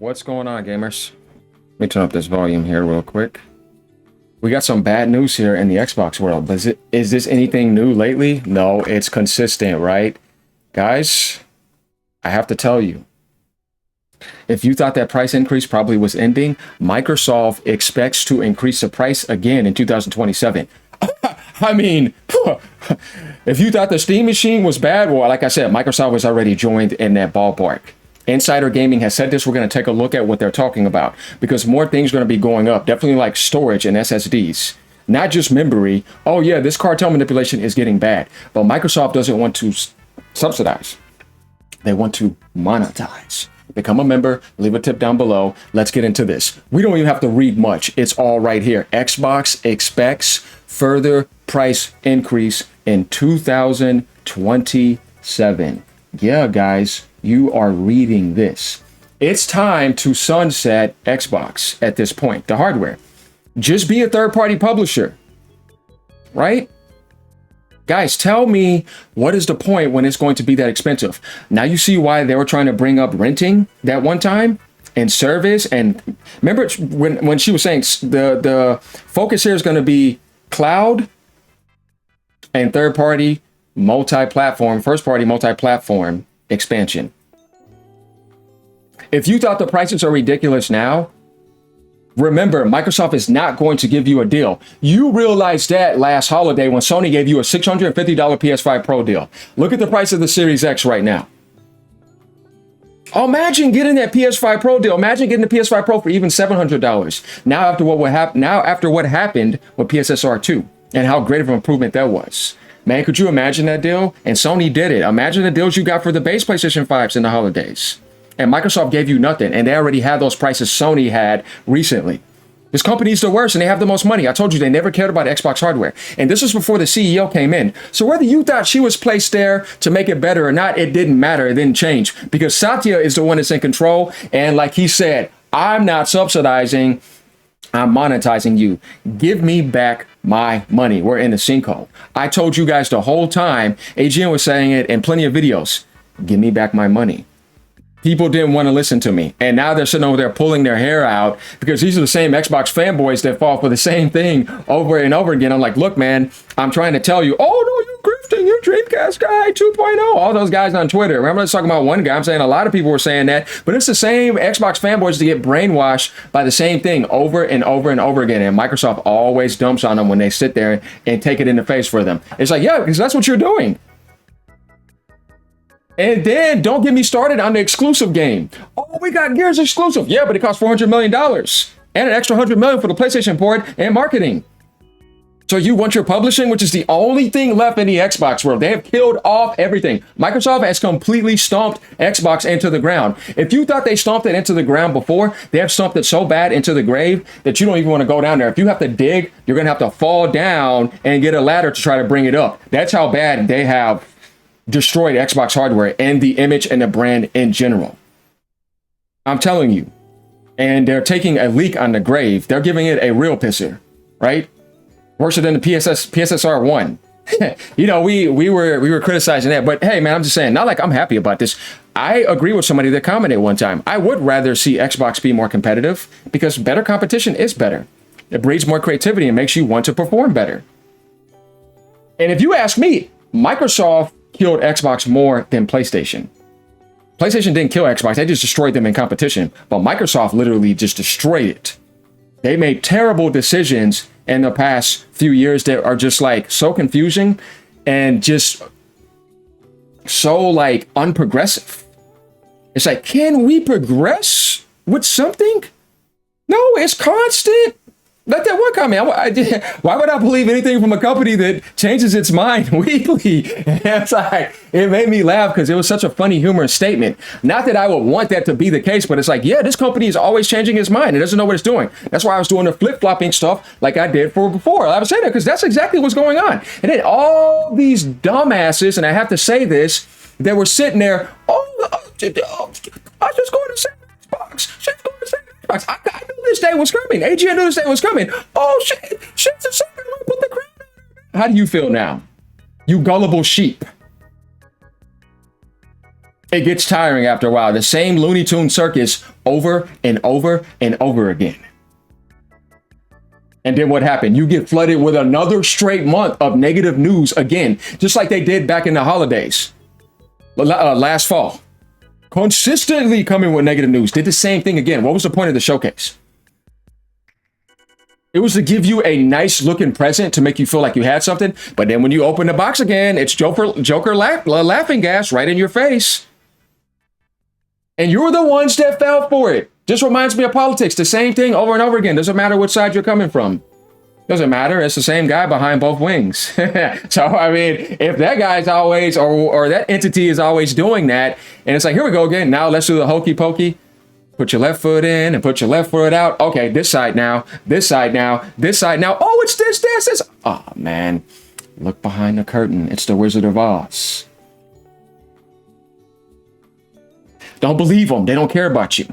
What's going on, gamers? Let me turn up this volume here real quick. We got some bad news here in the Xbox world. But is this anything new lately? No, it's consistent, right? Guys, I have to tell you, if you thought that price increase probably was ending, Microsoft expects to increase the price again in 2027. I mean, if you thought the Steam machine was bad, well, like I said, Microsoft was already joined in that ballpark. Insider Gaming has said this. We're going to take a look at what they're talking about because more things are going to be going up, definitely like storage and SSDs, not just memory. Oh yeah, this cartel manipulation is getting bad, but Microsoft doesn't want to subsidize. They want to monetize. Become a member, leave a tip down below. Let's get into this. We don't even have to read much. It's all right here. Xbox expects further price increase in 2027. Yeah, guys, you are reading this. It's time to sunset Xbox at this point, the hardware. Just be a third-party publisher, right? Guys, tell me what is the point when it's going to be that expensive? Now you see why they were trying to bring up renting that one time and service. And remember when she was saying the focus here is going to be cloud and third-party multi-platform, first-party multi-platform expansion. If you thought the prices are ridiculous now, remember, Microsoft is not going to give you a deal. You realized that last holiday when Sony gave you a $650 PS5 Pro deal. Look at the price of the Series X right now. Oh, imagine getting that PS5 Pro deal. Imagine getting the PS5 Pro for even $700. Now after what happened with PSSR 2 and how great of an improvement that was. Man, could you imagine that deal? And Sony did it. Imagine the deals you got for the base PlayStation 5s in the holidays. And Microsoft gave you nothing. And they already had those prices Sony had recently. This company's the worst and they have the most money. I told you they never cared about Xbox hardware. And this was before the CEO came in. So whether you thought she was placed there to make it better or not, it didn't matter. It didn't change. Because Satya is the one that's in control. And like he said, I'm not subsidizing. I'm monetizing you. Give me back my money. We're in the sinkhole. I told you guys the whole time. AGN was saying it in plenty of videos. Give me back my money. People didn't want to listen to me. And now they're sitting over there pulling their hair out because these are the same Xbox fanboys that fall for the same thing over and over again. I'm like, look, man, I'm trying to tell you, oh, no, you're grifting, you're Dreamcast guy 2.0. All those guys on Twitter. Remember, I was talking about one guy. I'm saying a lot of people were saying that, but it's the same Xbox fanboys that get brainwashed by the same thing over and over and over again. And Microsoft always dumps on them when they sit there and take it in the face for them. It's like, yeah, because that's what you're doing. And then don't get me started on the exclusive game. Oh, we got Gears exclusive. Yeah, but it costs $400 million and an extra $100 million for the PlayStation port and marketing. So you want your publishing, which is the only thing left in the Xbox world. They have killed off everything. Microsoft has completely stomped Xbox into the ground. If you thought they stomped it into the ground before, they have stomped it so bad into the grave that you don't even want to go down there. If you have to dig, you're going to have to fall down and get a ladder to try to bring it up. That's how bad they have destroyed Xbox hardware and the image and the brand in general. I'm telling you. And they're taking a leak on the grave. They're giving it a real pisser, right? Worse than the PSSR 1. You know, we were criticizing that, but hey, man, I'm just saying, not like I'm happy about this. I agree with somebody that commented one time. I would rather see Xbox be more competitive because better competition is better. It breeds more creativity and makes you want to perform better. And if you ask me, Microsoft killed Xbox more than PlayStation. PlayStation didn't kill Xbox. They just destroyed them in competition. But Microsoft literally just destroyed it. They made terrible decisions in the past few years that are just like so confusing and just so like unprogressive. It's like, can we progress with something? No, it's constant. Let that one comment. Why would I believe anything from a company that changes its mind weekly? It's like, it made me laugh because it was such a funny, humorous statement. Not that I would want that to be the case, but it's like, yeah, this company is always changing its mind. It doesn't know what it's doing. That's why I was doing the flip-flopping stuff like I did for before. I was saying that because that's exactly what's going on. And then all these dumbasses, and I have to say this, that were sitting there, I was just going to say Xbox. She's going to say Xbox. I knew this day was coming. AGN knew this day was coming. Oh, shit's a second. Put the crown on. How do you feel now? You gullible sheep. It gets tiring after a while. The same Looney Tune circus over and over and over again. And then what happened? You get flooded with another straight month of negative news again, just like they did back in the holidays last fall. Consistently coming with negative news. Did the same thing again. What was the point of the showcase? It was to give you a nice looking present to make you feel like you had something. But then when you open the box again, it's Joker laughing gas right in your face. And you're the ones that fell for it. Just reminds me of politics. The same thing over and over again. Doesn't matter which side you're coming from. Doesn't matter. It's the same guy behind both wings. So, I mean, if that guy's always, or that entity is always doing that, and it's like, here we go again. Now let's do the hokey pokey. Put your left foot in and put your left foot out. Okay, this side now, this side now, this side now. Oh, it's this. Oh, man. Look behind the curtain. It's the Wizard of Oz. Don't believe them. They don't care about you.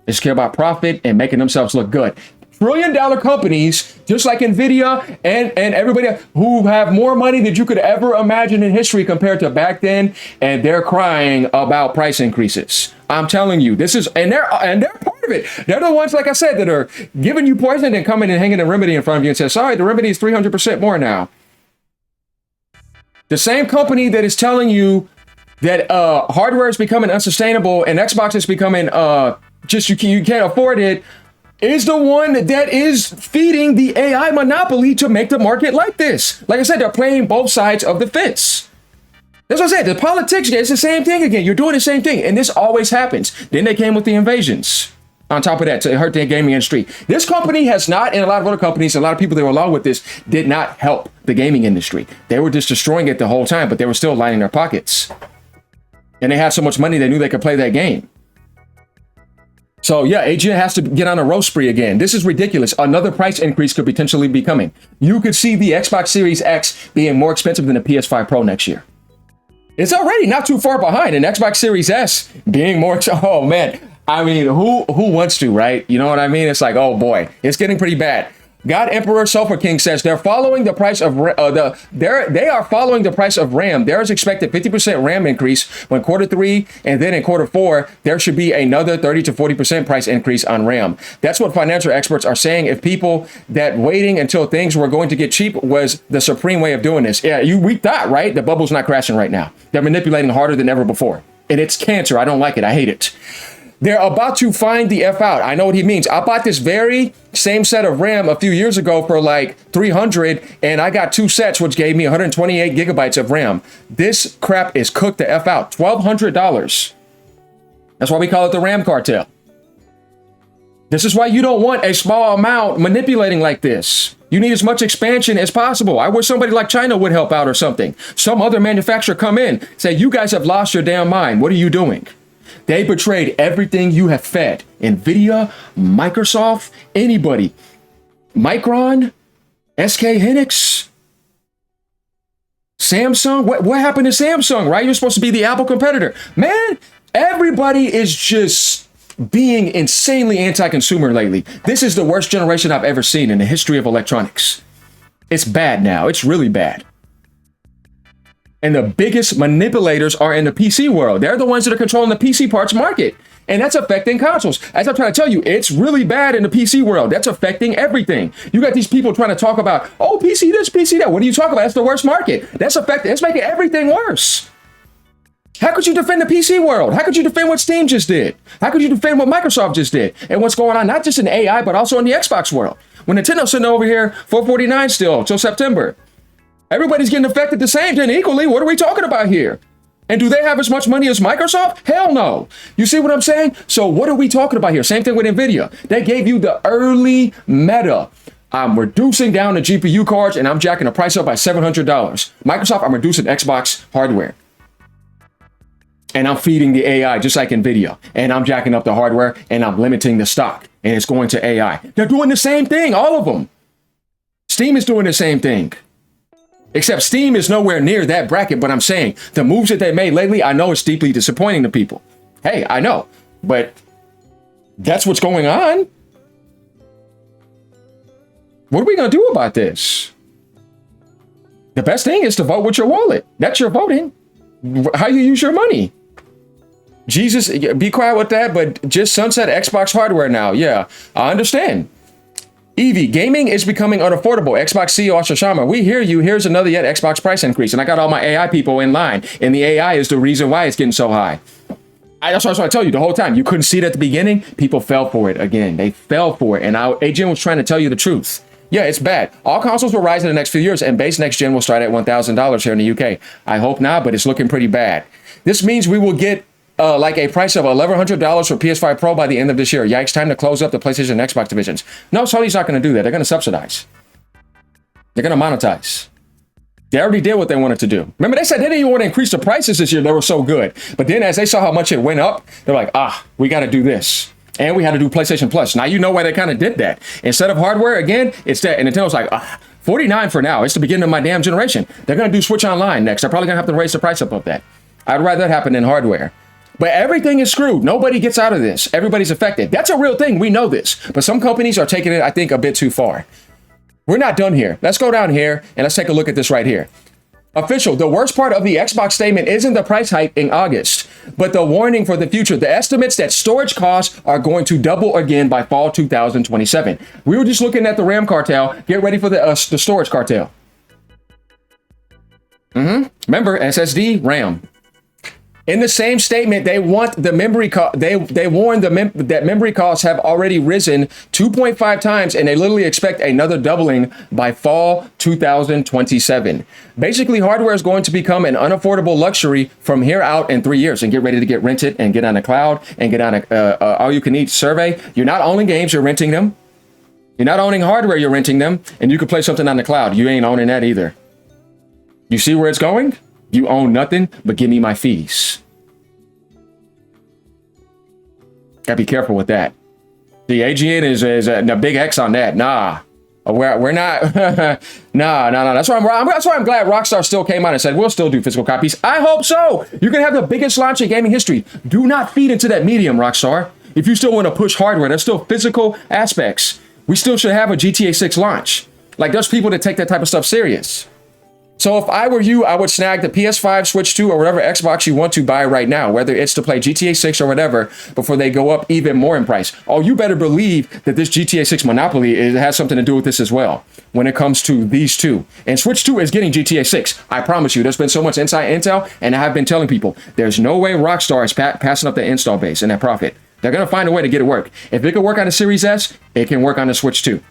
They just care about profit and making themselves look good. Trillion-dollar companies, just like Nvidia and everybody else, who have more money than you could ever imagine in history compared to back then, and they're crying about price increases. I'm telling you, this is, and they're part of it. They're the ones, like I said, that are giving you poison and coming and hanging a remedy in front of you and say, sorry, the remedy is 300% more now. The same company that is telling you that hardware is becoming unsustainable and Xbox is becoming you can't afford it, is the one that is feeding the AI monopoly to make the market like this. Like I said, they're playing both sides of the fence. That's what I said. The politics, it's the same thing again. You're doing the same thing. And this always happens. Then they came with the invasions. On top of that, to hurt the gaming industry. This company has not, and a lot of other companies, a lot of people that were along with this, did not help the gaming industry. They were just destroying it the whole time, but they were still lining their pockets. And they had so much money, they knew they could play that game. So yeah, AGN has to get on a roast spree again. This is ridiculous. Another price increase could potentially be coming. You could see the Xbox Series X being more expensive than the PS5 Pro next year. It's already not too far behind. And Xbox Series S being more, oh man. I mean, who wants to, right? You know what I mean? It's like, oh boy, it's getting pretty bad. God Emperor Sulfur King says they're following the price of they are following the price of RAM. There is expected 50% RAM increase when Q3, and then in Q4 there should be another 30 to 40% price increase on RAM. That's what financial experts are saying. If people that waiting until things were going to get cheap was the supreme way of doing this, yeah, we thought, right? The bubble's not crashing right now. They're manipulating harder than ever before, and it's cancer. I don't like it. I hate it. They're about to find the F out. I know what he means. I bought this very same set of RAM a few years ago for like $300, and I got 2 sets, which gave me 128 gigabytes of RAM. This crap is cooked the F out. $1,200. That's why we call it the RAM cartel. This is why you don't want a small amount manipulating like this. You need as much expansion as possible. I wish somebody like China would help out or something. Some other manufacturer come in, say, you guys have lost your damn mind. What are you doing? They betrayed everything you have fed. Nvidia, Microsoft, anybody. Micron, SK Hynix, Samsung. What happened to Samsung, right? You're supposed to be the Apple competitor. Man, everybody is just being insanely anti-consumer lately. This is the worst generation I've ever seen in the history of electronics. It's bad now. It's really bad. And the biggest manipulators are in the PC world. They're the ones that are controlling the PC parts market. And that's affecting consoles. As I'm trying to tell you, it's really bad in the PC world. That's affecting everything. You got these people trying to talk about, oh, PC this, PC that. What are you talking about? That's the worst market. That's making everything worse. How could you defend the PC world? How could you defend what Steam just did? How could you defend what Microsoft just did? And what's going on, not just in AI, but also in the Xbox world. When Nintendo's sitting over here, $449 still till September. Everybody's getting affected the same thing equally. What are we talking about here? And do they have as much money as Microsoft? Hell no. You see what I'm saying? So what are we talking about here? Same thing with Nvidia. They gave you the early meta. I'm reducing down the GPU cards and I'm jacking the price up by $700. Microsoft, I'm reducing Xbox hardware. And I'm feeding the AI just like Nvidia. And I'm jacking up the hardware and I'm limiting the stock. And it's going to AI. They're doing the same thing, all of them. Steam is doing the same thing. Except Steam is nowhere near that bracket, but I'm saying the moves that they made lately, I know it's deeply disappointing to people. Hey, I know, but that's what's going on. What are we going to do about this? The best thing is to vote with your wallet. That's your voting. How you use your money. Jesus, be quiet with that, but just sunset Xbox hardware now. Yeah, I understand. Evie, gaming is becoming unaffordable. Xbox CEO Asha Sharma, we hear you. Here's another yet Xbox price increase. And I got all my AI people in line. And the AI is the reason why it's getting so high. That's what I tell you the whole time. You couldn't see it at the beginning. People fell for it again. They fell for it. And AGN was trying to tell you the truth. Yeah, it's bad. All consoles will rise in the next few years, and base next gen will start at $1,000 here in the UK. I hope not, but it's looking pretty bad. This means we will get like a price of $1,100 for PS5 Pro by the end of this year. Yikes, time to close up the PlayStation and Xbox divisions. No, Sony's not going to do that. They're going to subsidize. They're going to monetize. They already did what they wanted to do. Remember, they said they didn't even want to increase the prices this year. They were so good. But then as they saw how much it went up, they're like, we got to do this. And we had to do PlayStation Plus. Now you know why they kind of did that. Instead of hardware, again, it's that. And Nintendo's like, 49 for now. It's the beginning of my damn generation. They're going to do Switch Online next. They're probably going to have to raise the price up of that. I'd rather that happen than hardware. But everything is screwed. Nobody gets out of this. Everybody's affected. That's a real thing. We know this. But some companies are taking it, I think, a bit too far. We're not done here. Let's go down here and let's take a look at this right here. Official, the worst part of the Xbox statement isn't the price hike in August, but the warning for the future. The estimates that storage costs are going to double again by fall 2027. We were just looking at the RAM cartel. Get ready for the storage cartel. Remember, SSD, RAM. In the same statement, they want the memory they warn that memory costs have already risen 2.5 times, and they literally expect another doubling by fall 2027. Basically, hardware is going to become an unaffordable luxury from here out in 3 years. And get ready to get rented and get on the cloud and get on a all-you-can-eat survey. You're not owning games, you're renting them. You're not owning hardware, you're renting them, and you can play something on the cloud. You ain't owning that either. You see where it's going? You own nothing, but give me my fees. Gotta be careful with that. The AGN is a big X on that. Nah, we're not. nah. That's why I'm glad Rockstar still came out and said we'll still do physical copies. I hope so. You're gonna have the biggest launch in gaming history. Do not feed into that medium, Rockstar. If you still want to push hardware, there's still physical aspects. We still should have a GTA 6 launch. Like, there's people that take that type of stuff serious. So if I were you, I would snag the PS5, Switch 2, or whatever Xbox you want to buy right now, whether it's to play GTA 6 or whatever, before they go up even more in price. Oh, you better believe that this GTA 6 monopoly has something to do with this as well when it comes to these two. And Switch 2 is getting GTA 6. I promise you, there's been so much inside intel, and I have been telling people, there's no way Rockstar is passing up the install base and that profit. They're going to find a way to get it work. If it can work on the Series S, it can work on the Switch 2.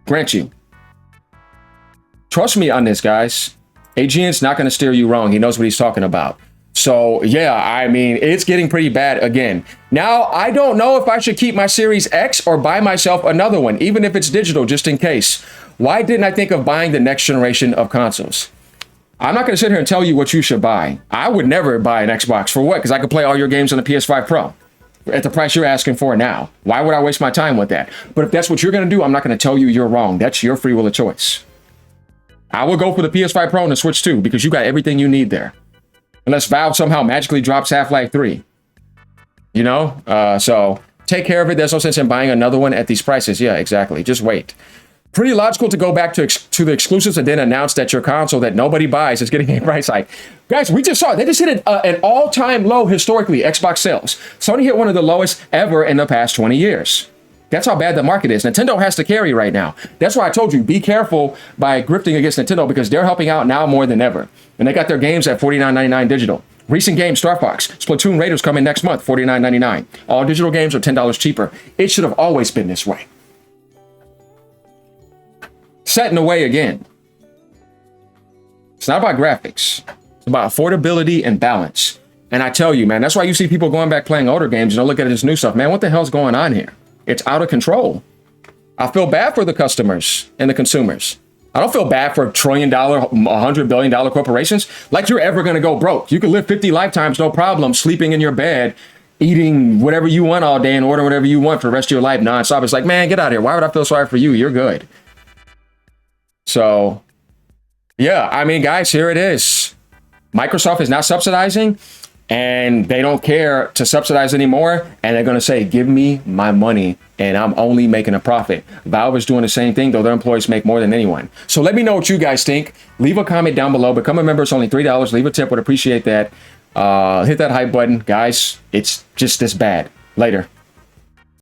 Grant you. Trust me on this, guys. AGN's not going to steer you wrong. He knows what he's talking about. So, yeah, I mean, it's getting pretty bad again. Now, I don't know if I should keep my Series X or buy myself another one, even if it's digital, just in case. Why didn't I think of buying the next generation of consoles? I'm not going to sit here and tell you what you should buy. I would never buy an Xbox. For what? Because I could play all your games on the PS5 Pro at the price you're asking for now. Why would I waste my time with that? But if that's what you're going to do, I'm not going to tell you you're wrong. That's your free will of choice. I will go for the PS5 Pro and the Switch 2 because you got everything you need there. Unless Valve somehow magically drops Half-Life 3. You know? So take care of it. There's no sense in buying another one at these prices. Yeah, exactly. Just wait. Pretty logical to go back to the exclusives and then announce that your console that nobody buys is getting a price hike. Guys, we just saw it. They just hit an all-time low historically, Xbox sales. Sony hit one of the lowest ever in the past 20 years. That's how bad the market is. Nintendo has to carry right now. That's why I told you, be careful by grifting against Nintendo because they're helping out now more than ever. And they got their games at $49.99 digital. Recent games, Star Fox, Splatoon Raiders coming next month, $49.99. All digital games are $10 cheaper. It should have always been this way. Set in a way again. It's not about graphics. It's about affordability and balance. And I tell you, man, that's why you see people going back playing older games and don't look at this new stuff. Man, what the hell's going on here? It's out of control. I feel bad for the customers and the consumers. I don't feel bad for $1 trillion, $100 billion corporations. Like you're ever going to go broke. You can live 50 lifetimes, no problem, sleeping in your bed, eating whatever you want all day and ordering whatever you want for the rest of your life nonstop. It's like, man, get out of here. Why would I feel sorry for you? You're good. So, yeah, I mean, guys, here it is. Microsoft is now subsidizing. And they don't care to subsidize anymore. And they're going to say, give me my money and I'm only making a profit. Valve is doing the same thing, though their employees make more than anyone. So let me know what you guys think. Leave a comment down below. Become a member. It's only $3. Leave a tip. Would appreciate that. Hit that hype button, guys. It's just this bad. Later.